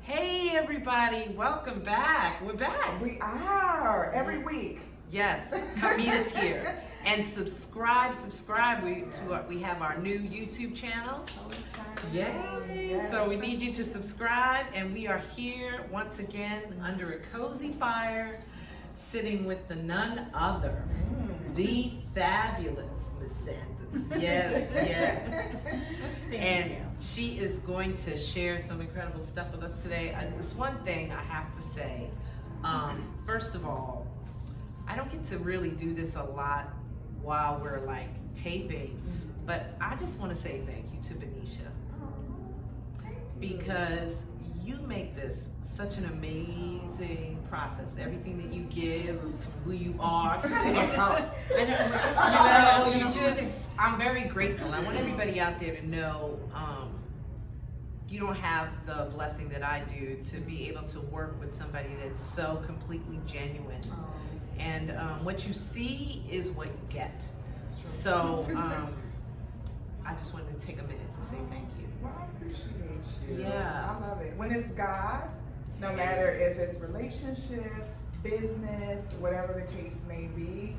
Hey everybody, welcome back. We're back. We are every week. Yes, come meet us here and subscribe. We have our new YouTube channel. Yay! Yes. So we need you to subscribe, and we are here once again under a cozy fire, sitting with the none other, the fabulous Miss Sanders. Yes, yes. And she is going to share some incredible stuff with us today. There's one thing I have to say. First of all, I don't get to really do this a lot while we're like taping, but I just want to say thank you to Benicia, because you make this such an amazing process. Everything that you give, who you are. I'm very grateful. I want everybody out there to know you don't have the blessing that I do to be able to work with somebody that's so completely genuine. And what you see is what you get. So I just wanted to take a minute to say thank you. Well, I appreciate you. Yeah. I love it. When it's God, no matter if it's relationship, business, whatever the case may be,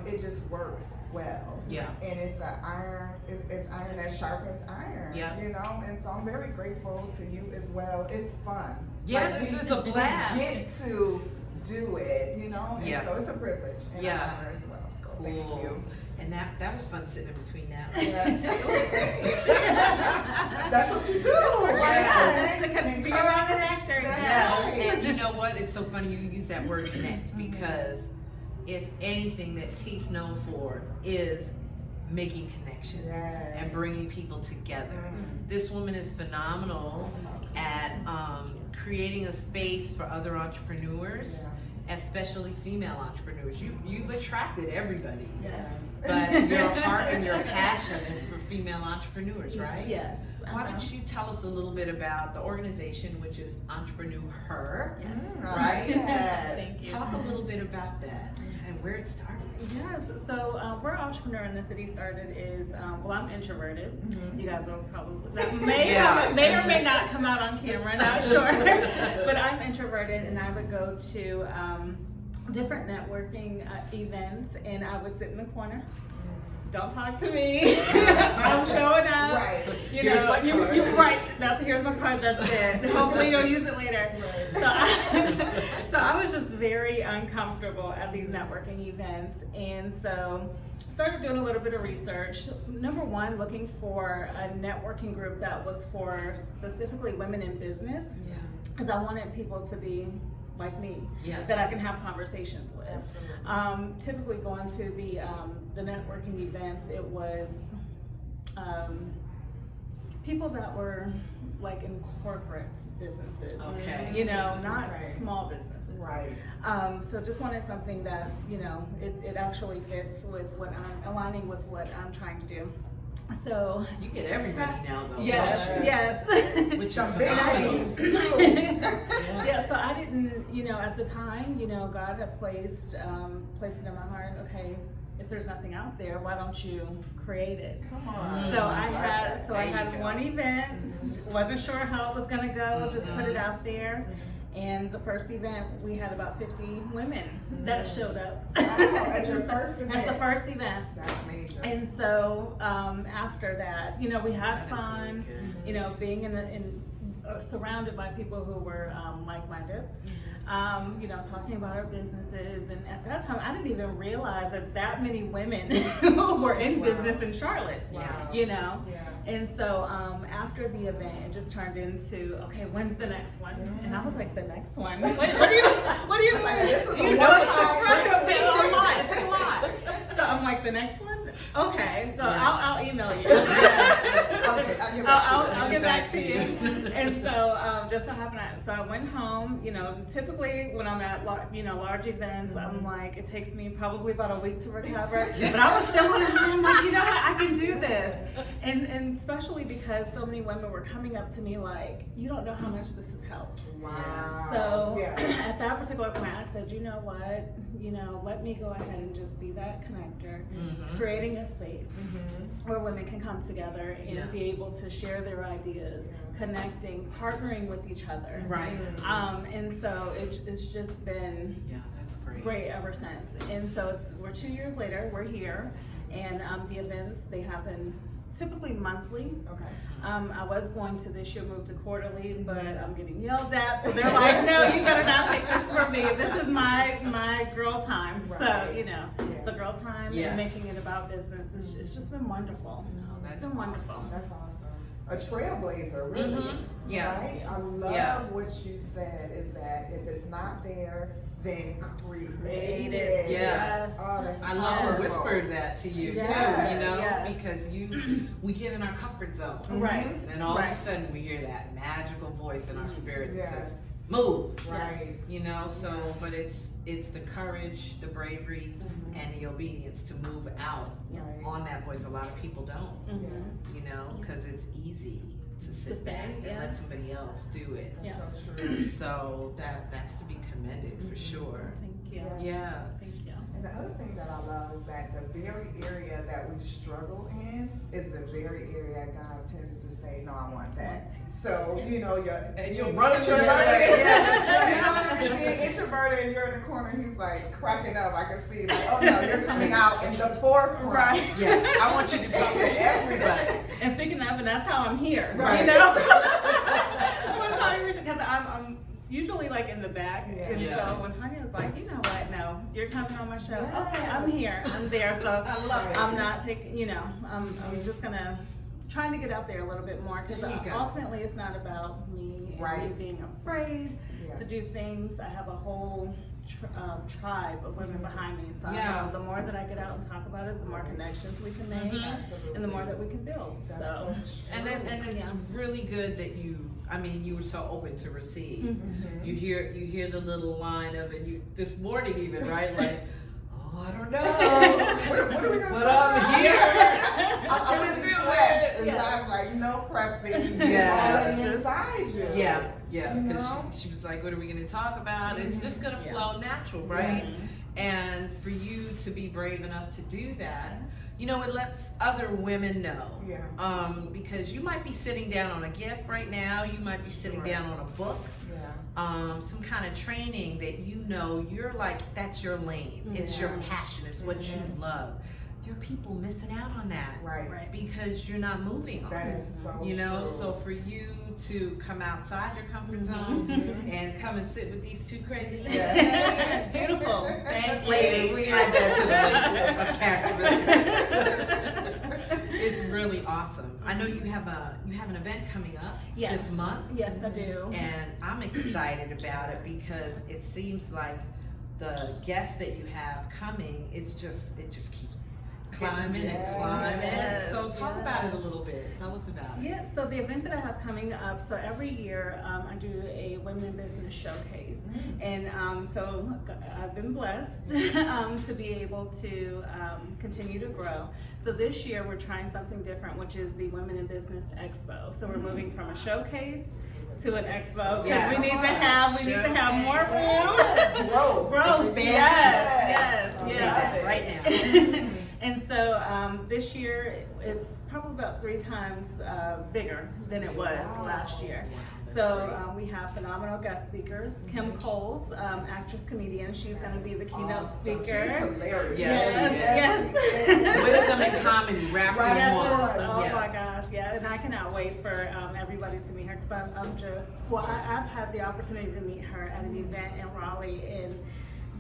it just works well. Yeah. And it's it's iron that sharpens iron. Yeah. You know, and so I'm very grateful to you as well. It's fun. Yeah, Like, this we- is a blast. We get to do it, you know, and Yeah. so it's a privilege and Yeah. an honor as well. So thank you. And that was fun sitting in between that. That's what you do, Yes. right? Be around an actor. Yes, and you know what? It's so funny you use that word connect, because if anything that T's known for is making connections Yes. and bringing people together. This woman is phenomenal at creating a space for other entrepreneurs, especially female entrepreneurs. You've attracted everybody. Yes. But your heart and your passion is for female entrepreneurs, right? Yes. Why don't you tell us a little bit about the organization, which is Entrepreneur Her, right? Yes. Thank you. Talk a little bit about that and where it started. Yes, so where Entrepreneur in the City started is, well, I'm introverted. You guys will probably, that may or may not come out on camera, not sure. But I'm introverted, and I would go to different networking events, and I would sit in the corner. Don't talk to me. I'm showing up. Right. You Here's know, my card. you're right. Here's my card. That's it. Hopefully you'll use it later. Right. So I was just very uncomfortable at these networking events, and so started doing a little bit of research. Number one, looking for a networking group that was for specifically women in business, because I wanted people to be like me, that I can have conversations with. Typically going to the networking events, it was people that were like in corporate businesses, Okay. you know, not Right. small businesses. Right. So just wanted something that, you know, it actually fits with what I'm aligning with what I'm trying to do. So You get everybody now, though. yes, don't you? yes. Which is Some big phenomenal. names too. Yeah, so I didn't, you know, at the time, you know, God had placed it in my heart, okay, if there's nothing out there, why don't you create it? Come on. So I like had, that. so I There you had go. one event, wasn't sure how it was gonna go, just put it out there. And the first event, we had about 50 women that showed up. At your first At the event. first event. That's major. And so after that, you know, we had That is really fun, good. you know, being surrounded by people who were like-minded, you know, talking about our businesses. And at that time, I didn't even realize that many women were in business in Charlotte, Wow. you know. Yeah. And so after the event, it just turned into, okay, when's the next one? And I was like, the next one? What do you Like, mean? this was a You know, it's one-time a trip. lot. It took a lot. So I'm like, the next one? Okay, so I'll email you. Okay, I'll get back to you. And so just so happened, so I went home. You know, typically when I'm at large events, I'm like, it takes me probably about a week to recover. But I was still on home. I'm like, you know what, I can do this. And especially because so many women were coming up to me like, you don't know how much this has helped. Wow. So Yeah. at that particular point, I said, you know what, you know, let me go ahead and just be that connector, create creating a space where women can come together and Yeah. be able to share their ideas, connecting, partnering with each other. Right. And so it's just been Yeah, that's great. great ever since. And so we're 2 years later, we're here, and the events, they happen typically monthly. Okay. I was going to this year move to quarterly, but I'm getting yelled at, so they're like, no, you better not take this from me. This is my girl time. So, Right. you know, it's a girl time Yeah. and making it about business. It's just been wonderful. Oh, that's It's been wonderful. That's awesome. A trailblazer, really. Mhm. Yeah. Right? I love Yeah. what you said is that if it's not there, then create Create it. it. Yes. Oh, that's I love her powerful. whispered that to you Yes, too, you know, yes. because we get in our comfort zone. Right. And then all Right. of a sudden we hear that magical voice in our spirit that Yes. says, move, Right. you know, so, but it's the courage, the bravery, and the obedience to move out Right. on that voice. A lot of people don't, Mhm. you know, because it's easy to sit stay, back and let yes. somebody else do it. Yeah. That's so true. So that's to be commended for sure. Thank you. Yeah. Thank Yes. you. And the other thing that I love is that the very area that we struggle in is the very area God tends to say, no, I want that. So, you know, And you're you'll run to introverted. it. Yeah. You know, if you're being introverted and you're in the corner, he's like cracking up. I can see, like, oh no, you're coming out in the forefront. Right. Yeah, I want you to talk to everybody. And speaking of, and that's how I'm here. Right. You know? When Tanya, because I'm usually like in the back. Yeah. And Yeah. so when Tanya was like, you know what, no, you're coming on my show. Yes. Okay, I'm here. I'm there. So I love it. I'm not taking, you know, I'm just gonna trying to get out there a little bit more because There you go. ultimately it's not about me and Right. me being afraid Yeah. to do things. I have a whole tribe of women behind me. So I Yeah. know the more that I get out and talk about it, the more connections we can make Absolutely. and the more that we can build. That's So. And it's Yeah. really good that you were so open to receive. Mhm. You hear the little line of it. You this morning even, right? Like, oh, I don't know. What are we gonna But talk I'm about? here. I I'm went to do prepped, it. and Yes. God's like, no prepping. Yeah. It's already inside you. Yeah, You because know? she was like, what are we going to talk about? It's just going to Yeah. flow natural, right? And for you to be brave enough to do that, you know, it lets other women know. Yeah. Because you might be sitting down on a gift right now, you might be sitting Right. down on a book, Yeah. some kind of training that you know you're like, that's your lane, it's your Yeah. passion, it's what you Mhm. love. There are people missing out on that Right. Right. because you're not moving on That it. is so You know, true. so for you to come outside your comfort zone Mhm. and come and sit with these two crazy ladies. Yeah. Beautiful. Thank Ladies. you. We add that to the list of characteristics. It's really awesome. I know you have an event coming up Yes. this month, Yes, I do. and I'm excited about it because it seems like the guests that you have coming, it just keeps climbing Yes. and climbing. So Yes, talk about it a yes. little bit. Tell us about it. Yeah, so the event that I have coming up, so every year I do a women in business showcase. And so I've been blessed to be able to continue to grow. So this year we're trying something different, which is the Women in Business Expo. So we're moving from a showcase to an expo because Yes. we need to have more room. Growth. Growth, Expansion. yes, I yes, love Right it. now. And so this year it's probably about 3 times bigger than it was Wow. last year. Wow, that's So we have phenomenal guest speakers. Kim Coles, actress, comedian, she's going to be the keynote Awesome. speaker. She's hilarious. Yes, she is. Wisdom and comedy wrapped Right. in Yes, one. oh Yeah. my gosh, yeah, and I cannot wait for everybody to meet her because I'm just, well, I've had the opportunity to meet her at an event in Raleigh, and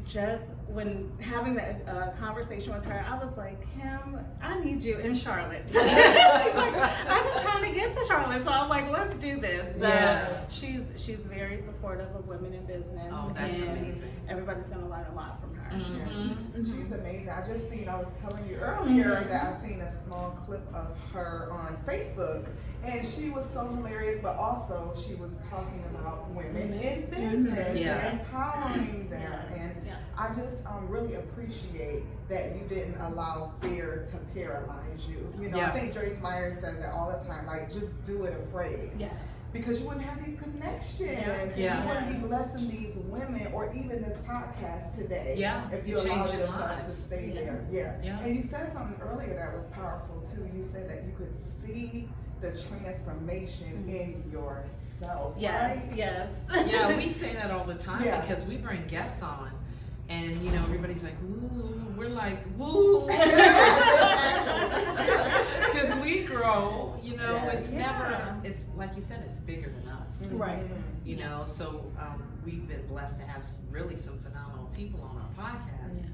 just when having that conversation with her, I was like, Kim, I need you in Charlotte. She's like, I've been trying to get to Charlotte, so I was like, let's do this. So Yeah. she's very supportive of women in business. Oh, that's and amazing. Everybody's gonna learn a lot from her. Mhm. She's amazing. I just seen, I was telling you earlier that I seen a small clip of her on Facebook, and she was so hilarious, but also she was talking about women in business Yeah. and empowering them. And Yeah. Yeah. I just really appreciate that you didn't allow fear to paralyze you. You know, Yeah. I think Joyce Meyer says that all the time, like, just do it afraid. Yes. Because you wouldn't have these connections. Yeah. You wouldn't be blessing these women or even this podcast today. Yeah. If you You're allow changing yourself to lives. stay Yeah. there. Yeah. Yeah. And you said something earlier that was powerful too. You said that you could see the transformation in yourself. Yes, Right? yes. Yeah, we say that all the time Yeah. because we bring guests on, and you know everybody's like, "Ooh," we're like, "Woo," because we grow. You know, Yeah. it's Yeah. never. It's like you said, it's bigger than us. Right. You know, so we've been blessed to have really some phenomenal people on our podcast,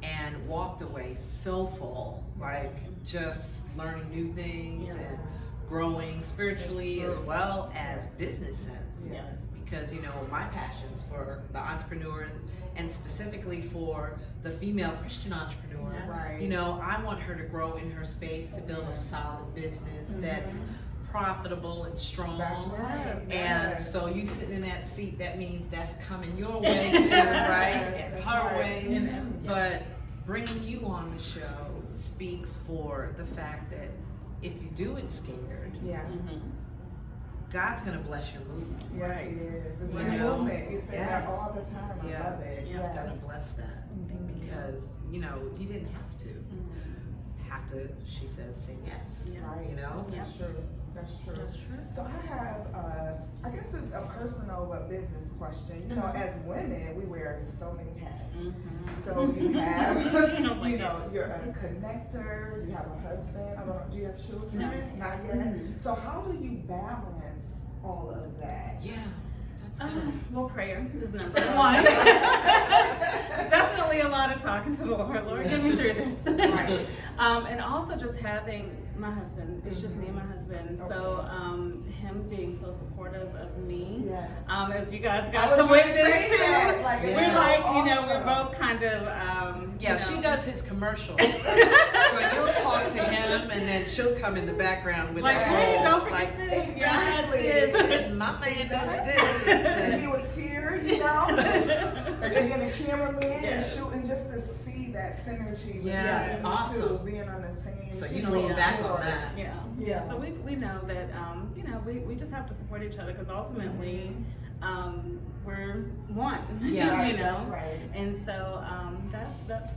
and walked away so full, like just learning new things Yeah. and growing spiritually That's as true. well as business sense. Yes. Because you know my passions for the entrepreneur and specifically for the female Christian entrepreneur. Yeah. Right. You know, I want her to grow in her space to build a solid business that's profitable and strong. That's right. And Yes. so you sitting in that seat, that means that's coming your way too, right? Yes, that's Her right. way. And, But bringing you on the show speaks for the fact that if you do it scared, Yeah. God's gonna bless your movement. Yes, Right. it is. It's You in the know? movement. You say that Yes. all the time. I Yeah. love it. He's Yes. gonna bless that because you know he didn't have to. She says, say yes. Yeah. Right. You know. Yeah. That's true. That's true. That's true. So I have, I guess it's a personal but business question. You know, as women, we wear so many hats. So you have, Oh you know, you're a connector, you have a husband. I don't know, do you have children? No. Not yet. So how do you balance all of that? Yeah. That's good. Well, prayer is number one. Definitely a lot of talking to the Lord. Lord, get me through this. Right. And also just having my husband. It's just me and my husband. So him being so supportive of me. Yes. As you guys I got was to gonna witness say too. that, like, it's We're so like, you know, we're awesome. both kind of, Yeah, you know. she does his commercials. So you'll talk to him, and then she'll come in the background with Like, that hey, whole, don't forget like, this. "God Exactly. does this, and my man does And this." he was here, you know, and being a cameraman and Yes. shooting just to see that synergy Yeah, between it's the awesome. two, being on the same. So you don't look back on that. Yeah. Yeah. So we know that, you know, we just have to support each other because ultimately, we're one. Yeah. Right, you know. that's right. And so that's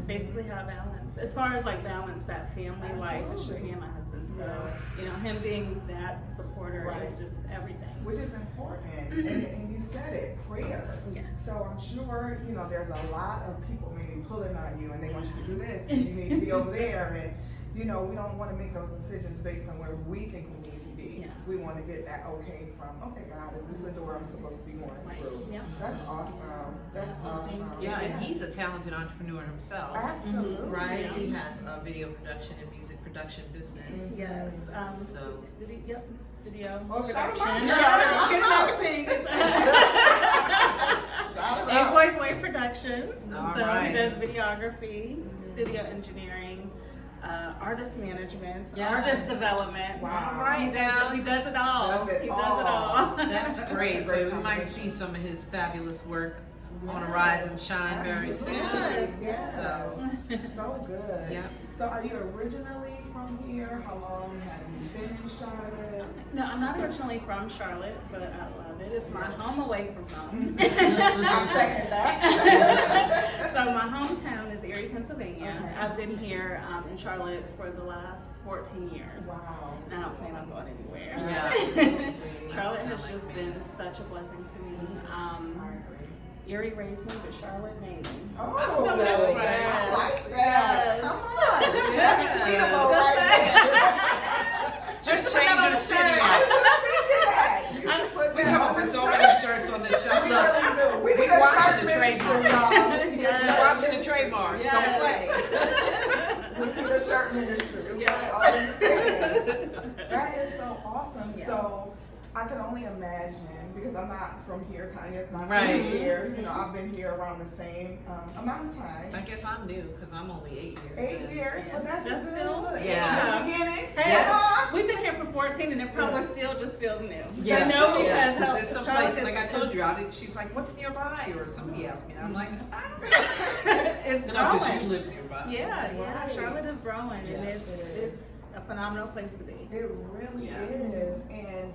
basically how I balance. As far as like balance that family life, it's just me and my husband. So Yes. you know, him being that supporter Right. is just everything. Which is important, and you said it, prayer. Yes. So I'm sure, you know, there's a lot of people maybe pulling on you and they want you to do this and you need to be over there, and you know, we don't want to make those decisions based on where we think we need to be. Yes. We want to get that okay from, okay, God, is this a door I'm supposed to be going through? Yeah. That's awesome. That's awesome. Yeah, and he's a talented entrepreneur himself, Absolutely. right? He has a video production and music production business. Yes. So- Studio. Yep. Studio. Oh, shout him production. out. Getting Shout everything. Shout A out. Boys Way Productions. All so right. he does videography, studio engineering, artist management, Yes. artist development. Wow. All right, now. He does it all. Does it he all. does it all. That's great. Great So we might combination. see some of his fabulous work on a Yes. rise and shine very soon. Yes, Yes. So, So good. Yeah. So are you originally from here? How long have you been in Charlotte? No, I'm not originally from Charlotte, but I love it. It's my home away from home. I second that. So my hometown is Erie, Pennsylvania. Okay. I've been here in Charlotte for the last 14 years. Wow. And I don't plan on going anywhere. Yeah. Absolutely. Charlotte has Sound like just me. been such a blessing to me. I agree. Erie raised me, but Charlotte made me. Oh, No, that's I right. like that. Yes. Come on. Yes. That's tweetable right there. just Put change that on the a city. shirt. You should put We that come on up with the so shirt. many shirts on this show. We Look, really do. We we need a watching shirt the ministry, trademark. y'all. We need a Yes. We're shirt watching the ministry. trademarks. Yes. Don't play. We need a shirt ministry. Yes. All I'm saying. That is so awesome. Yeah. So, I can only imagine, because I'm not from here, Tanya's not Right. from here. You know, I've been here around the same amount of time. I guess I'm new because I'm only 8 years. 8 in. years, but that's That's still still- Yeah. beginnings. Hey, Yeah. we've been here for 14 and it probably still just feels new. Yeah, I know yeah. because There's some Charlotte place, like I is- told you, she's like, "What's nearby?" Or somebody asked me, and I'm like, "I don't know." it's You know, because you growing. live nearby. Yeah, yeah. Right. Charlotte is growing Yeah. and it's a phenomenal place to be. It really Yeah. is, and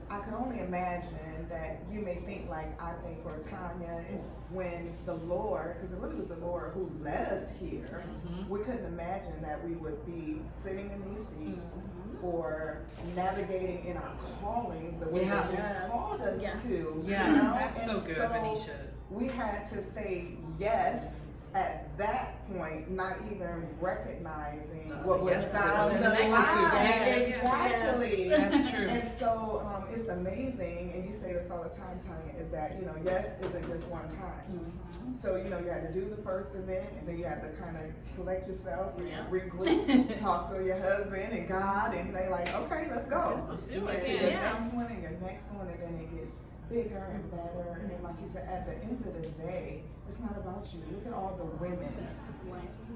I can only imagine that you may think like I think for Tanya, it's when the Lord, because it really was the Lord who led us here. Mhm. We couldn't imagine that we would be sitting in these seats Mhm. or navigating in our callings the way Yeah. that He's Yes. called us Yes. to. Yeah, you know? that's so And good, so Venetia. we had to say yes at that point, not even recognizing what was yes, it down was the connected to. line. Yeah, yeah, Exactly. That's true. And so it's amazing, and you say this all the time, Tanya, is that, you know, yes isn't just one time. Mhm. So, you know, you had to do the first event, and then you had to kind of collect yourself, Yeah. regroup, talk to your husband and God, and they like, okay, let's go. Let's do And it. to your Yeah. next one and your next one, and then it gets bigger and better. And then, like you said, at the end of the day, it's not about you. Look at all the women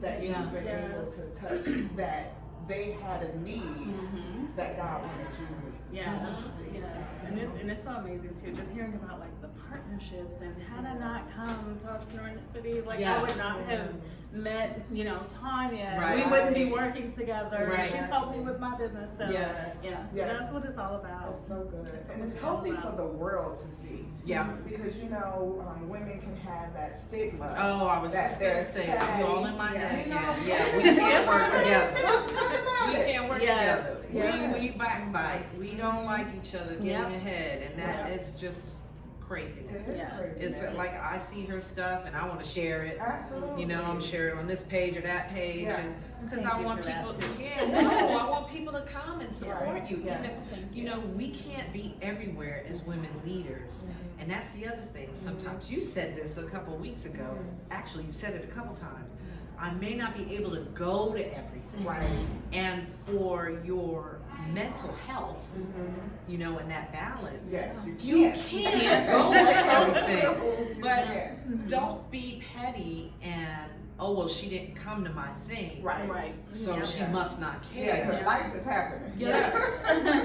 that Yeah. you've been able to touch that they had a need Mhm. that God wanted you to meet. Yes, Mhm. yes, and it's so amazing too. Just hearing about like the partnerships and had I not come to Entrepreneur in the City, like Yeah. I would not have met, you know, Tanya. Right. We wouldn't be working together. Right. She's helped me with my business. So Yes. yeah, so Yes. that's what it's all about. That's so good. That's And what it's all healthy about. for the world to see. Yeah. Because, you know, women can have that stigma. Oh, I was that just gonna they're say, catty. you all in my Yeah. head. You know? Yeah, we can't work together. Talk We about it. can't work Yes. together. Yes. We backbite. We don't like each other getting Yep. ahead, and that Yep. is just It craziness. is Yes. crazy. It's like I see her stuff and I want to share it. Absolutely. You know, I'm sharing on this page or that page, Yeah. and because Thank I you want for that, people too. yeah, no, I want people to come and support Right. you. Yes. Even, Thank you know, we can't be everywhere as women leaders. Mhm. And that's the other thing. Sometimes you said this a couple weeks ago. Actually, you said it a couple times. I may not be able to go to everything. Right. And for your mental health, Mhm. you know, and that balance, Yes, you can't. can't go to everything. You But can't. don't be petty and, oh, well, she didn't come to my thing, Right. Right. so Yeah. she Yeah. must not Yeah, care. because life is happening. Yes,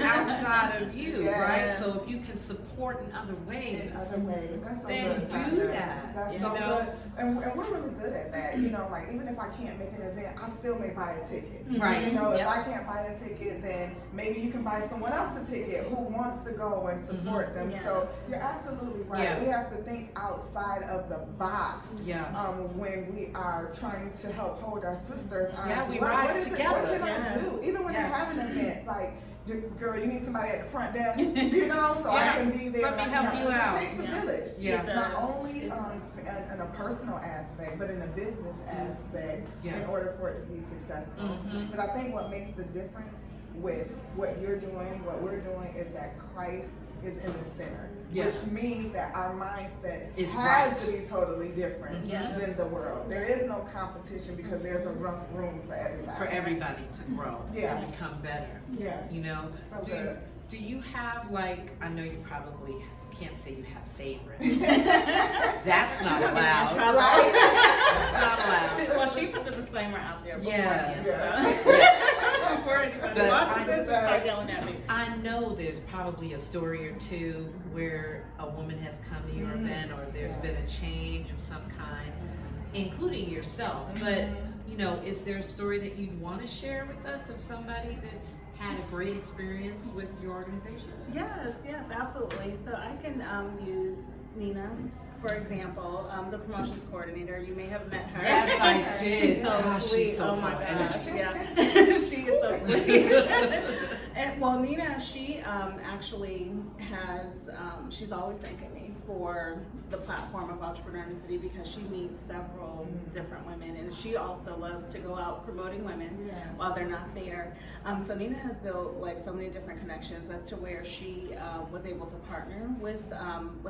outside of you, Yes. right? So if you can support in other ways, In other ways. That's so then good. do Tanya. that, That's you so know? good. And we're really good at that. You know, like even if I can't make an event, I still may buy a ticket. Right. You know, if Yep. I can't buy a ticket, then maybe you can buy someone else a ticket who wants to go and support them. Yes. So you're absolutely right. Yeah. We have to think outside of the box. Yeah. When we are trying to help hold our sisters' arms. Yeah, we what rise is it- together. What can Yes. I do? Even when Yes. you're having an event, like, girl, you need somebody at the front desk, you know, so I Yeah. can be there. Let me like, help you out. It takes a Yeah. village. Yeah. It does. Not only It in a personal aspect, but in a business aspect, Yeah. in order for it to be successful. Mhm. But I think what makes the difference with what you're doing, what we're doing, is that Christ is in the center. Yeah. Which means that our mindset Is has right. to be totally different Yes. than the world. There is no competition because there's a rough room for everybody. For everybody to grow Yeah. and become better. Yes. You know, So do, good. do you have like, I know you probably can't say you have favorites. That's not allowed. Right. That's not allowed. Well, she put the disclaimer out there before Yes. so. Before anybody But watches I- this and start yelling at me. I know there's probably a story or two where a woman has come to your Mhm. event or there's Yeah. been a change of some kind, including yourself. But, Mhm. you know, is there a story that you'd want to share with us of somebody that's had a great experience with your organization? Yes, yes, absolutely. So I can use Nina, for example, the promotions coordinator. You may have met her. Yes, I did. She's so Gosh, sweet. she's so oh my full of gosh, energy. yeah. She is so sweet. And well, Nina, she actually has, she's always thanking me for the platform of Entrepreneur in the City because she meets several different women and she also loves to go out promoting women Yeah. while they're not there. So Nina has built like so many different connections as to where she was able to partner with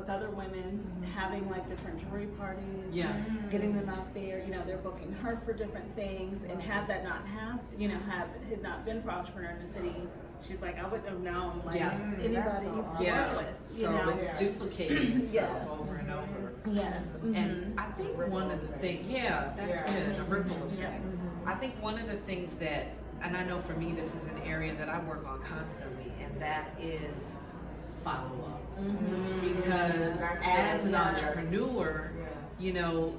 other women, having like different jewelry parties, Yeah. getting them out there. You know, they're booking her for different things, and had that not had not been for Entrepreneur in the City, she's like, I wouldn't have known like Yeah. anybody That's so to awesome. Yeah. work with, you So know. it's Yeah. duplicating itself Yes. over and over. Yes. And I think one of the things, yeah, that's Yeah. good, a ripple Yeah. effect. I think one of the things that, and I know for me, this is an area that I work on constantly, and that is follow up. Because That's as good. an Yes. entrepreneur, Yeah. you know,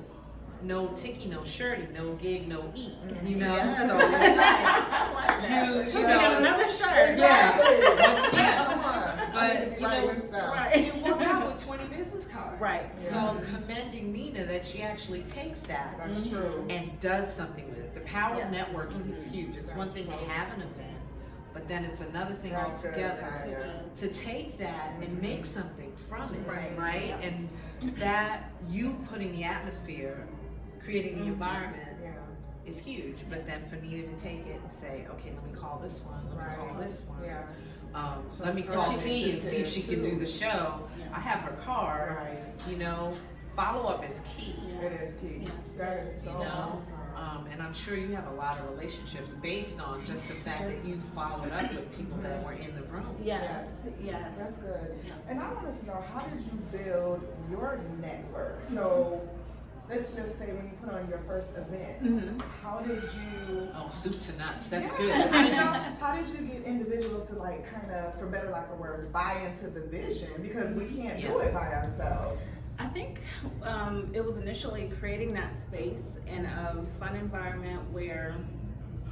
no ticky, no shirty, no gig, no eat. You know, Yes. so it's like I like that. you We know, got another shirt. Yeah. Exactly. Once again. Come on. But, you know, Write this down. Right. you walk out with 20 business cards. Right. So Yeah. commending Nina that she actually takes that That's true. and does something with it. The power Yes. of networking is huge. It's one thing to have an event, but then it's another thing That's good, altogether Tanya. to take that and make something from it, Right. right? Yeah. And that you putting the atmosphere, creating the environment Yeah. is huge. But then for Nina to take it and say, okay, let me call this one, let me call this one. Yeah. So Let me it's call very T and see if she can do initiative, the show. Yeah. I have her card. Right. You know, follow up is key. It is key. Yes. That is so You know, awesome. and I'm sure you have a lot of relationships based on just the fact that you followed up with people that were in the room. Yes. Yes. That's good. Yeah. And I wanted to know, how did you build your network? So let's just say when you put on your first event, Mhm. how did you? Oh, soup to nuts. That's Yeah, good. I know. How did you get individuals to like kind of, for better lack of words, buy into the vision? Because we can't do it by ourselves. I think it was initially creating that space in a fun environment where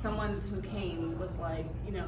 someone who came was like, you know,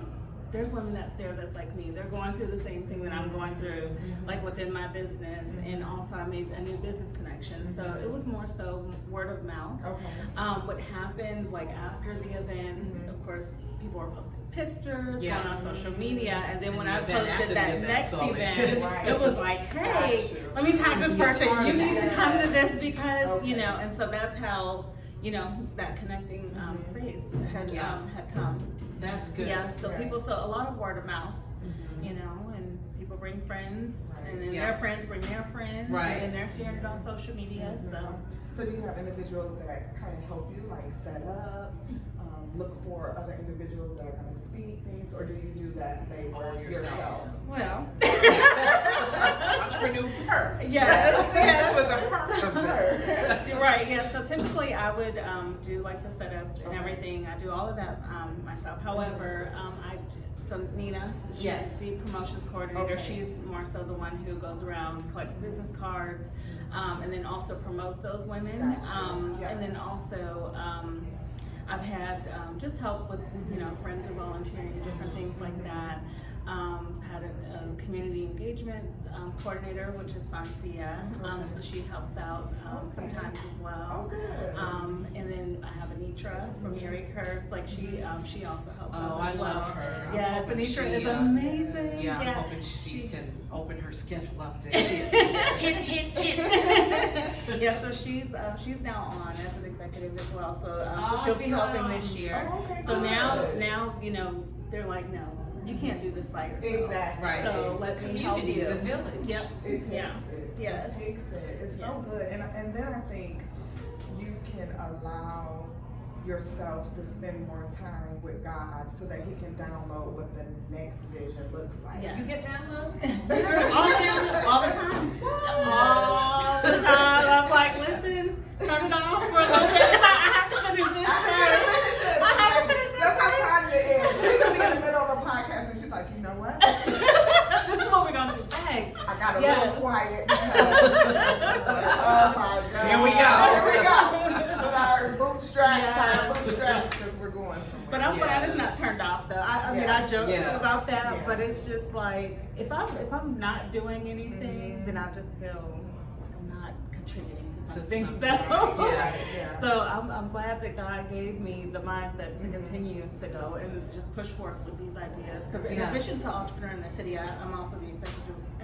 there's women that's there that's like me. They're going through the same thing that I'm going through, like within my business, and also I made a new business connection. So it was more so word of mouth. Okay. What happened like after the event, of course, people were posting pictures, Yeah. going on social media, and then And when the I event after posted the that event's next always event, good. Right. it was like, hey, Got you. let me tag this Be a person. part You of need that. to come to this because, Okay. you know, and so that's how, you know, that connecting space had Yeah. had come. That's good. Yeah, so Right. people, so a lot of word of mouth, Mhm. you know, and people bring friends, Right. and then Yeah. their friends bring their friends, Right. and then they're sharing it on social media. So So do you have individuals that kind of help you, like set up, look for other individuals that are going to speak things, or do you do that labor All yourself. well, Entrepreneur. yes, That's with the heart of Her. You're right, yeah, so typically I would do like the setup and everything, I do all of that myself. However, so Nina, she's Yes. the promotions coordinator, Okay. she's more so the one who goes around, collects business cards, and then also promote those women. Gotcha. Yeah. And then also, I've had just help with, you know, friends are volunteering, different things like that. Had a community engagements coordinator, which is Sancia, so she helps out sometimes as Oh, well. good. And then I have Anitra from Erie Curves, like she also helps out Oh, as I well. love her. I'm Yes, hoping Anitra she, is amazing. Yeah, I'm hoping she can open her schedule up this year. Yeah, so she's now on as an executive as well, so she'll be Awesome. helping this year. Oh, okay, So good. now, you know, they're like, no, you can't do this by yourself. Exactly. Right. So let The me help community, you. the village. Yep. It takes Yeah. it. Yes. It takes it. It's so Yes. good. And then I think you can allow yourself to spend more time with God so that He can download what the next vision looks like. Yeah. You get download? all the time. All the time. I'm like, listen, turn it off for a little bit because I have to finish this first. I have to finish this That's how first. time it is. We could be in the middle of a podcast and she's like, you know what? This is what we're gonna do. Thanks. I got a Yes. little quiet because oh my God. Here we go. Here we go. With our bootstraps, Yes. our bootstraps, because we're going somewhere. But I'm glad it's Yes. not turned off though. I mean, Yeah. I joke Yeah. about that, Yeah. but it's just like if I'm not doing anything, then I just feel like I'm not contributing to something. something. So, Yeah. so I'm glad that God gave me the mindset to continue to go and just push forth with these ideas. Because in Yeah. addition to Entrepreneur in the City, I'm also the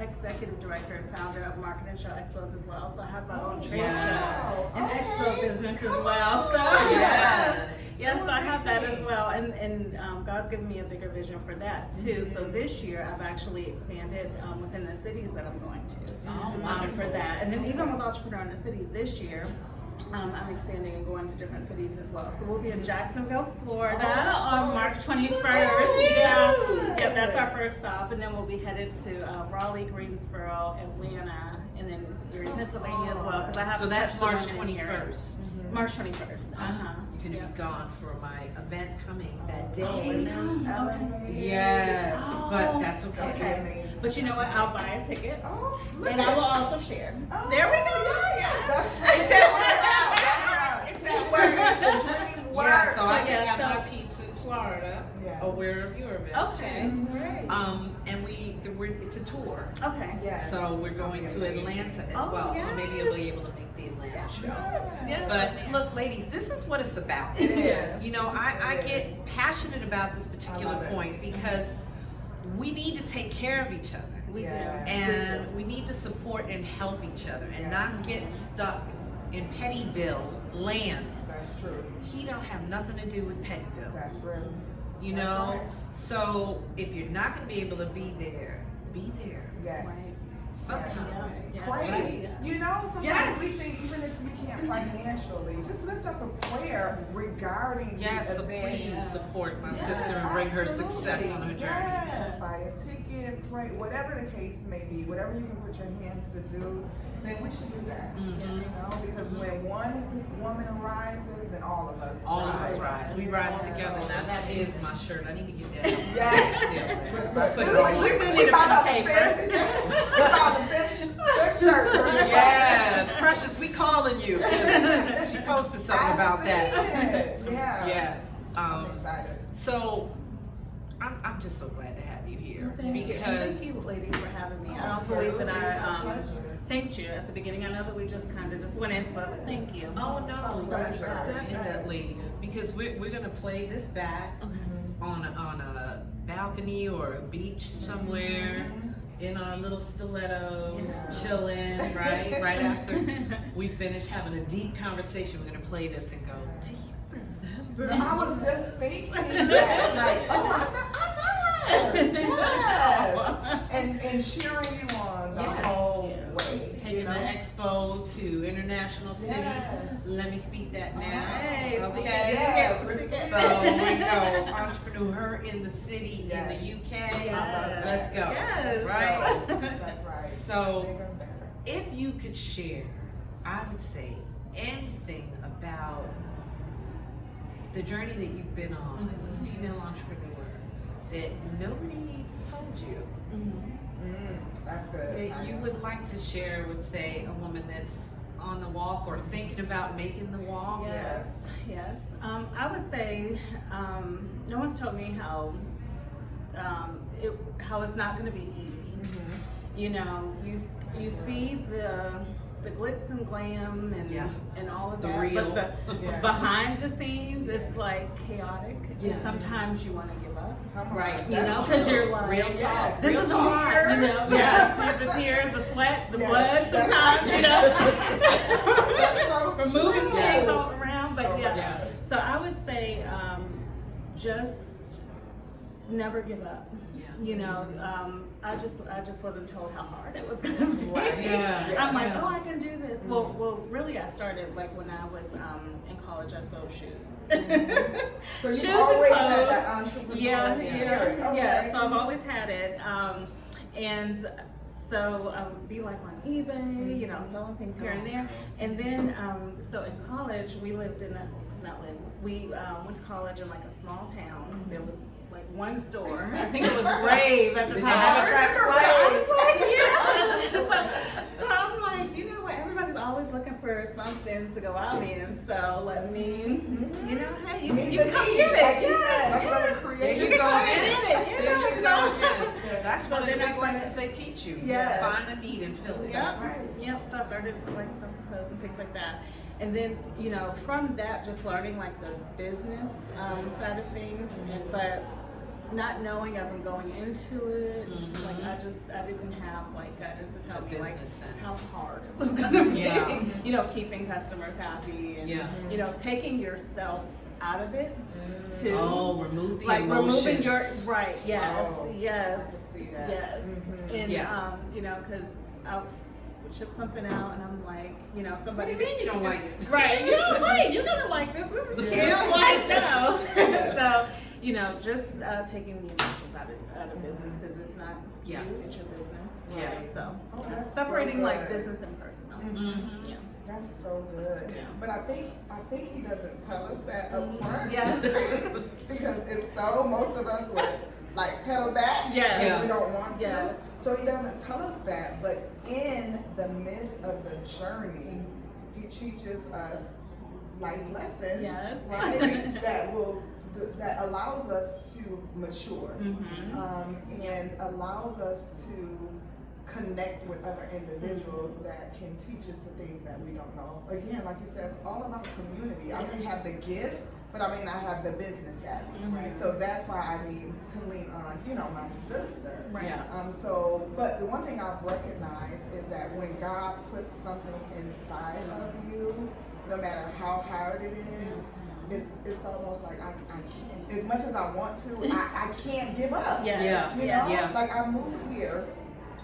executive director and founder of Marketing Show Expos as well. So I have my own trade Wow. show and expo Okay. business as Come well. on. So Yes. yes, I have that as well, and God's given me a bigger vision for that too. So this year, I've actually expanded within the cities that I'm going to Oh, for wonderful. that. And then even with Entrepreneur in the City this year, I'm expanding and going to different cities as well. So we'll be in Jacksonville, Florida Oh, on so March 21st. cute. Yeah, that's our first stop. And then we'll be headed to Raleigh, Greensboro, Atlanta, and then Erie, Pennsylvania as well. Because I have So to that's touch the March women here. 21st. March 21st. You're gonna be gone for my event coming that day. LMA. Yes, Oh. but that's Okay, okay. amazing. But you know what? I'll buy a ticket. Oh, look And at I will also share. Oh, There we go. yes, that's It's right. It's That work. It's the dream work. Yeah, so I So, can yeah, have so- my peeps in Florida Yes. aware of your event. Okay, great. And it's a tour. Okay. Yes. So we're going to Atlanta as Oh, well. So maybe you'll be yes. able to make the Atlanta show. Yes. But look, ladies, this is what it's about. It is. You know, I It is. get passionate about this particular I love it. point because we need to take care of each other. We Yeah. do. And we need to support and help each other and Yeah. not get stuck in Pettyville land. That's true. He don't have nothing to do with Pettyville. That's real. You That's know? right. So if you're not gonna be able to be there, be there. Yes. Right. Some Yes. kind of way. Yeah. Pray. Right. You know, sometimes Yes. we think even if we can't financially, just lift up a prayer regarding Yes, the so event. please Yes. support my Yes, sister and bring her absolutely. success on her journey. Yes, buy a ticket, pray, whatever the case may be, whatever you can put your hands to do, then we should do that. Mhm. You know, because when one woman arises, then all of us All of us rise. We rise together. Now that is my shirt. I need to get that. Yes. I put it We- on. we do we need a found pen out and the paper. fifth- we found the fifth shirt. Yes, Precious, we calling you. 'Cause she posted something about that. Yeah. Yes. I'm excited. So I'm just so glad to have you here Thank you. because Thank you, ladies, for having me. I don't Absolutely. believe that It's I a pleasure. thanked you at the beginning. I know that we just kind of just went into it, but thank you. oh no, Pleasure. definitely because we're gonna play this back on a balcony or a beach somewhere in our little stilettos, Yeah. chilling, right after we finish having a deep conversation. We're gonna play this and go, do you remember? I was just thinking that, like, oh, I know. Yes. And cheering you on the Yes. whole way. Taking you know? the expo to international cities. Yes. Let me speak that now. Hey, speak it. Okay. Yes. So we go entrepreneur in the city Yes. in the UK. Yes. Let's go. Yes. Right. That's right. So Bigger and better. if you could share, I would say anything about the journey that you've been on as a female entrepreneur that nobody told you. That's good. That you would like to share with, say, a woman that's on the walk or thinking about making the walk? Yes, yes. I would say no one's told me how it's not going to be easy. You know, you see the glitz and glam and Yeah. and all of The that, real. but Yeah. behind the scenes, it's like chaotic. Yeah. And sometimes you want to give up. Come on. Right. You know, That's because true. you're like, Real talk. this Real is talk. hard, you know. Yes. Yes, the tears, the sweat, the Yes. blood. That's Sometimes, you know, That's so removing true. things Yes. all around. But Oh my yeah, gosh. so I would say just never give up. Yeah. You know, I just wasn't told how hard it was gonna be. Right. Yeah. I'm like, Yeah. oh, I can do this. Well, really, I started like when I was in college. I sewed shoes. So Shoes you and always had clothes. that entrepreneurial Yeah, spirit. yeah, Okay. yeah. So I've always had it, and so I would be like on eBay, you know, selling things here and there. And then, so in college, we lived in we went to college in like a small town. There was like one store. I think it was Rave at the Did time. you have a track So Rave? I was like, yeah. So I'm like, you know what? Everybody's always looking for something to go out in. So let me, you know, hey, you Meet can the come need, get it. like you said. I'm Yes, gonna yes. create There You you can go come again. get it. There you Yeah, go so- again. That's So one of the then I big started- lessons they teach you. Yes. Find a need and fill it. Yep. That's right. Yep. So I started like some clothes and things like that. And then, you know, from that, just learning like the business side of things, but not knowing as I'm going into it, Mhm. like I didn't have like guidance to tell The me like business sense. how hard it was gonna be. Yeah. You know, keeping customers happy and Yeah. you know, taking yourself out of it to Oh, remove the like emotions. removing your right. Yes. Oh, yes. I can see that. Yes. Mhm. And Yeah. you know, because would ship something out, and I'm like, you know, What do somebody. you mean you don't like it? Right, you're right. You're gonna like this. This is the Yeah. I'm like, no. So, you know, just taking the emotions out of business because it's not Yeah. you, it's your business. Yeah. So, Oh, that's separating so like good. business and personal. Mhm. Yeah. That's so good. Yeah. But I think he doesn't tell us that up front. Yes. Because if so, most of us would like pedal back. Yes. If we don't want to. Yes. So he doesn't tell us that. But in the midst of the journey, he teaches us life lessons. Yes. Right. that allows us to mature. Mm-hmm. And allows us to connect with other individuals that can teach us the things that we don't know. Again, like you said, it's all about community. I may have the gift, but I may not have the business savvy. Right. So that's why I need to lean on, you know, my sister. Right. Yeah. But the one thing I've recognized is that when God puts something inside of you, no matter how hard it is, it's almost like I can't, as much as I want to, I can't give up. Yes. Yeah. You know, Yeah. like I moved here,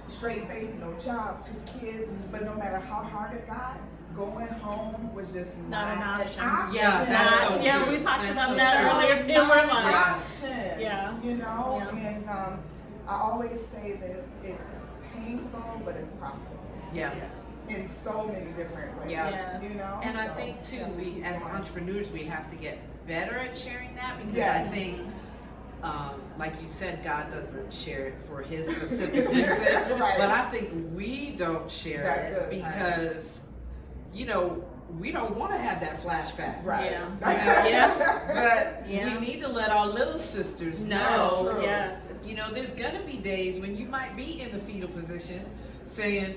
straight faith, no job, 2 kids, but no matter how hard it got, going home was just Not an option. Yeah, that's so Yeah, true. we talked That's about so that true. earlier too. Not We're an like, option. Yeah. You know, Yeah. and I always say this: it's painful, but it's profitable Yeah. yes. in so many different ways. Yeah. Yes. You know, And I So, think too, yeah, we keep as going. entrepreneurs, we have to get better at sharing that because Yes. I think, like you said, God doesn't share it for His specific reason, Right. but I think we don't share That's it good. because, you know, we don't want to have that flashback. Right. Yeah. Yeah. But Yeah. we need to let our little sisters No. know. True. Yes. You know, there's gonna be days when you might be in the fetal position, saying,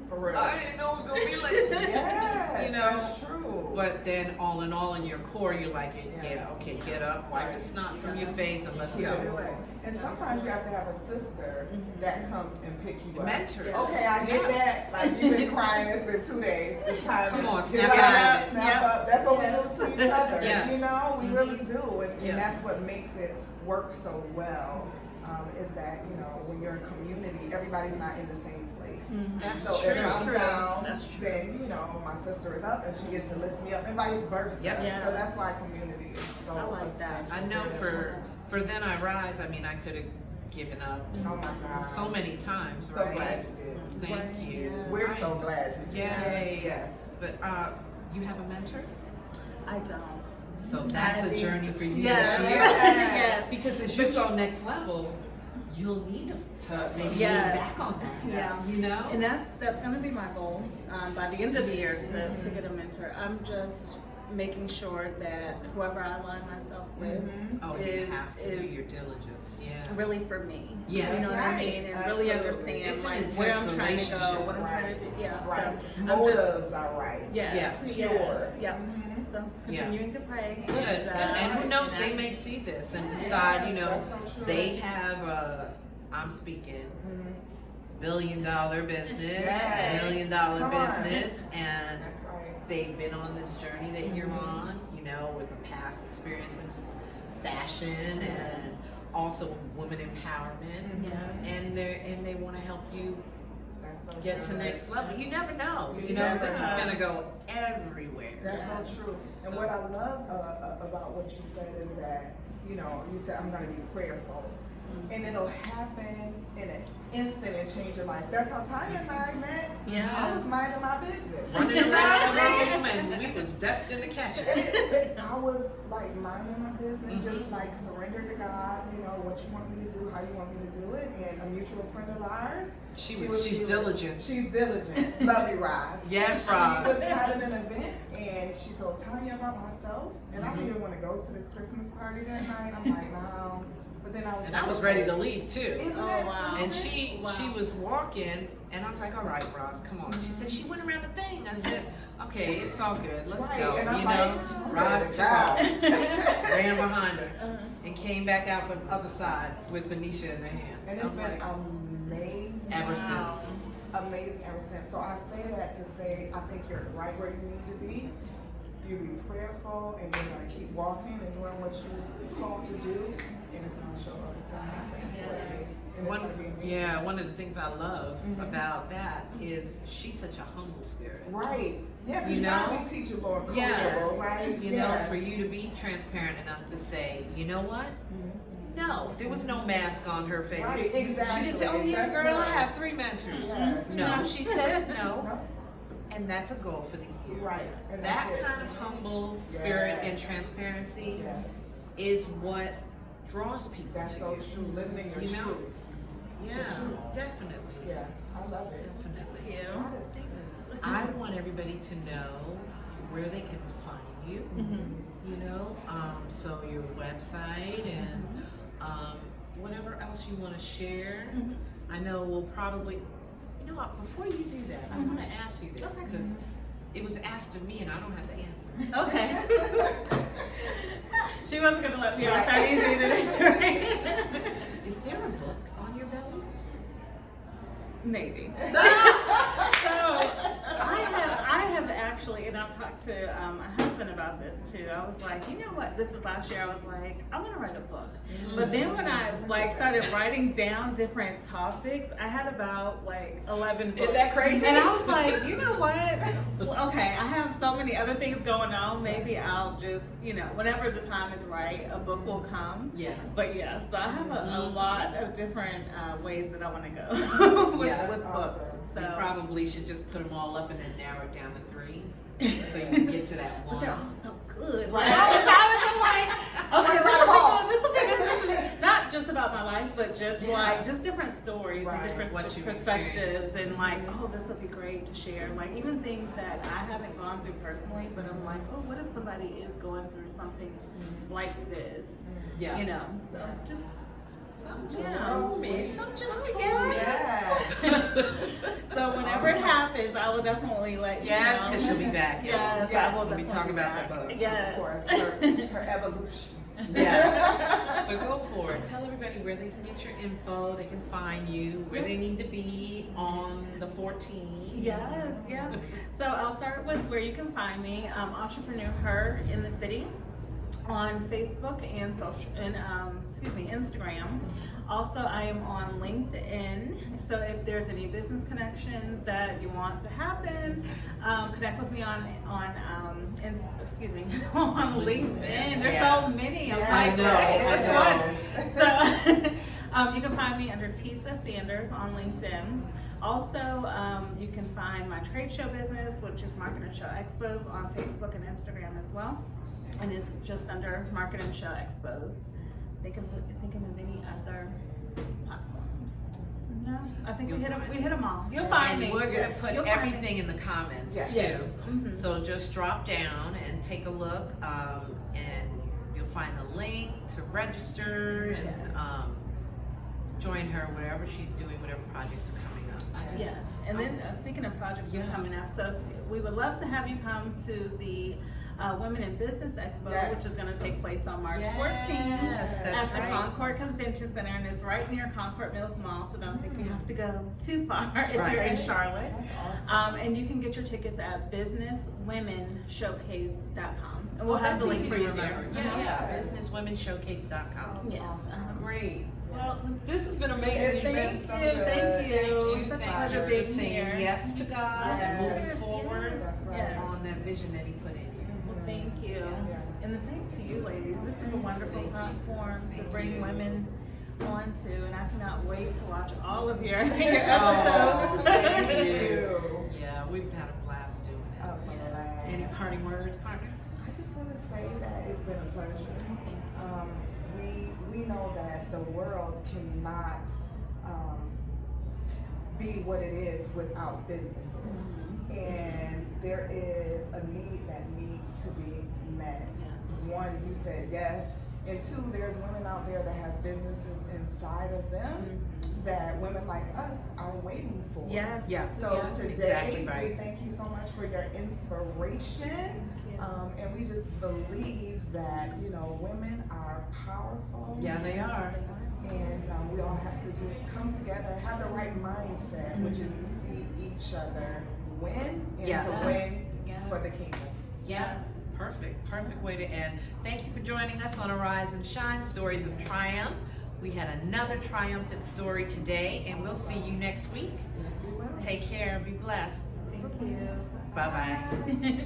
For real. "I didn't know it was gonna be like that." Yes, You know, that's true. But then, all in all, in your core, you're like, Yeah. "Yeah, okay, get up, wipe the snot from your face, and let's Keep go." doing it. And sometimes you have to have a sister that comes and pick you up. Mentors. Yeah. Okay, I get Yeah. that. Like you've been crying, it's been 2 days. It's time Come to on, get snap up, out of it. snap Yep. up. That's what we Yes. do to each other. Yeah. You know, we Mhm. really do. And Yeah. that's what makes it work so well. Is that, you know, when you're in community, everybody's not in the same place. Mhm. That's So true. if I'm True. down, That's true. then, you know, my sister is up and she gets to lift me up and vice versa. Yep. Yes. So that's why community is so I like that. essential. I know for Then I Rise, I mean, I could have given up Oh my God. so many times, So right? glad you did. Thank Right, you. yes. We're Right. so glad you did. Yay. Yes. But you have a mentor, I don't. so that's a think- journey for you Yes. this year. Yes. Because as you go next level, you'll need to maybe Yes. lean back on that. Yeah. You know? And that's going to be my goal by the end of the year to get a mentor. I'm just making sure that whoever I align myself with Oh, you is have to do is your diligence. Yeah. really for me. Yes. You know what I mean? And really Absolutely. understand It's an like where I'm intense trying to go, relationship. what I'm trying to do. Yeah. Right. So I'm just, Motives are right. yes, Yeah. yes, Pure. yeah. Mhm. So continuing to pray. Good. And who knows, they may see this and decide, you know, That's so true. they have I'm speaking Mhm. $1 billion business, Yes. $1 million Come on. business, and That's right. they've been on this journey that you're on, you know, with a past experience in fashion and also woman empowerment, Mhm. and they want to help you That's so get to good. next level. You never know. You You know, never this is know. gonna go everywhere. That's so true. And So- what I love about what you said is that, you know, you said I'm going to be prayerful. And it'll happen in an instant and change your life. That's how Tanya and I met. Yeah. I was minding my business. Running around the room, and we was destined to catch it. I was like minding my business, just like surrender to God, you know, what you want me to do, how you want me to do it. And a mutual friend of ours, she's diligent. She's diligent. Lovely Roz. Yes, She Roz. was having an event and she told Tanya about myself. And I didn't even want to go to this Christmas party that night. I'm like, no. But then I was And like, I was okay. ready to leave too. Isn't Oh, that wow. And something? she was walking, and I was like, "All right, Roz, come on." She said she went around the thing. I said, "Okay, it's all good. Let's Right, go." and I'm You like, know, I'm Roz ready to took off, go. ran behind her, Uh-huh. and came back out the other side with Benicia in her hand. And it's I'm been like, amazing. ever Wow. since. Amazing ever since. So I say that to say I think you're right where you need to be. you be prayerful, and you're gonna keep walking and doing what you're called to do, and it's gonna show up. It's gonna happen. And it's gonna be amazing. One of the things I love Mhm. about that is she's such a humble spirit. Right. Yeah, You you know? gotta be teachable and Yeah. coachable, right? You know, for you to be transparent enough to say, you know what? No, there was no mask on her face. Right, exactly. She didn't say, oh yeah, That's girl, I right. have 3 mentors. Yes. No, she said no, No. and that's a goal for the year. Right. And That that's it. kind of humble spirit Yes. and transparency Yes. is what draws people That's to so you. true. Living in your You know? truth. Yeah, definitely. Yeah, I love it. Definitely. God is- I want everybody to know where they can find you. You know, so your website and whatever else you want to share. I know we'll probably, you know what, before you do that, I want to ask you this Okay. because it was asked of me and I don't have to answer. Okay. She wasn't gonna let me off that easy today. Is there a book on your belly? Maybe. So I have actually, and I've talked to my husband about this too. I was like, you know what? This is last year. I was like, I want to write a book. But then when I started writing down different topics, I had about 11 books. Isn't that crazy? And I was like, you know what? Well, okay, I have so many other things going on. Maybe I'll just, whenever the time is right, a book will come. Yeah. But yeah, so I have a lot of different ways that I want to go with, Yeah. with books. So You probably should just put them all up and then narrow it down to 3 so you can get to that but one. they're all so good. Right. Like all the time, I'm like, okay, Right, this right, will be good. This will be good. This will be good. Not just about my life, but just Yeah. just different stories Right. and different What you've perspectives, experienced. and oh, this would be great to share. Like even things that I haven't gone through personally, but I'm like, oh, what if somebody is going through something like this? Yeah. So just. Some just Yeah. told me. Some just told Yeah. me. Yeah. So whenever it happens, I will definitely let you Yes, know. because she'll be back. Yes, Yeah. I will We'll be definitely talking about back. that book. Yes. Of course, her evolution. Yes. But go for it. Tell everybody where they can get your info, they can find you, where they need to be on the 14th. Yes, yeah. So I'll start with where you can find me, Entrepreneur Her in the City, on Facebook and Instagram. Also, I am on LinkedIn. So if there's any business connections that you want to happen, connect with me on LinkedIn. There's so many. I'm Yeah, like, I know. which one? So you can find me under Tisa Sanders on LinkedIn. Also, you can find my trade show business, which is Market and Show Expos, on Facebook and Instagram as well. And it's just under Market and Show Expos. Thinking of any other platforms? No, I think You'll we find hit them all. You'll find And me. we're going to put You'll find me. everything in the comments Yes. too. Yes. Mhm. So just drop down and take a look, and you'll find a link to register and Yes. join her wherever she's doing, whatever projects are coming up. Yes, and then speaking of projects that's Yeah. coming up, so we would love to have you come to the Women in Business Expo, Yes. which is going to take place on March Yes, 14th that's at the right. Concord Convention Center, and it's right near Concord Mills Mall, so don't think you have to go too far if Right. you're in Charlotte. That's awesome. And you can get your tickets at businesswomenshowcase.com, and we'll have the That's link easy for to you remember. there. Yeah, businesswomenshowcase.com. Yes. Great. Well, this has been It's amazing. been Thank so you, good. thank you. Such a Thank pleasure you being for saying here. yes to God and moving Yes, forward That's right. Yes. on that vision that He put in you. Well, thank you. Yes. And the same to you, ladies. This is a wonderful Thank you. platform to Thank bring you. women onto, and I cannot wait to watch all of your, your Oh, episodes. thank Thank you. you. Yeah, we've had a blast doing it. Oh, my Any God. parting words, partner? I just want to say that it's been a pleasure. We know that the world cannot be what it is without businesses. And there is a need that needs to be met. One, you said yes. And two, there's women out there that have businesses inside of them that women like us are waiting for. Yes. Yeah. So Yes. today, Exactly right. we thank you so much for your inspiration. And we just believe that, women are powerful. Yeah, they are. And we all have to just come together and have the right mindset, which is to see each other win and Yeah. to win Yes. for the kingdom. Yeah. Perfect way to end. Thank you for joining us on Arise and Shine, Stories of Triumph. We had another triumphant story today, and we'll see you next week. Yes, we will. Take care and be blessed. Thank you. Bye-bye.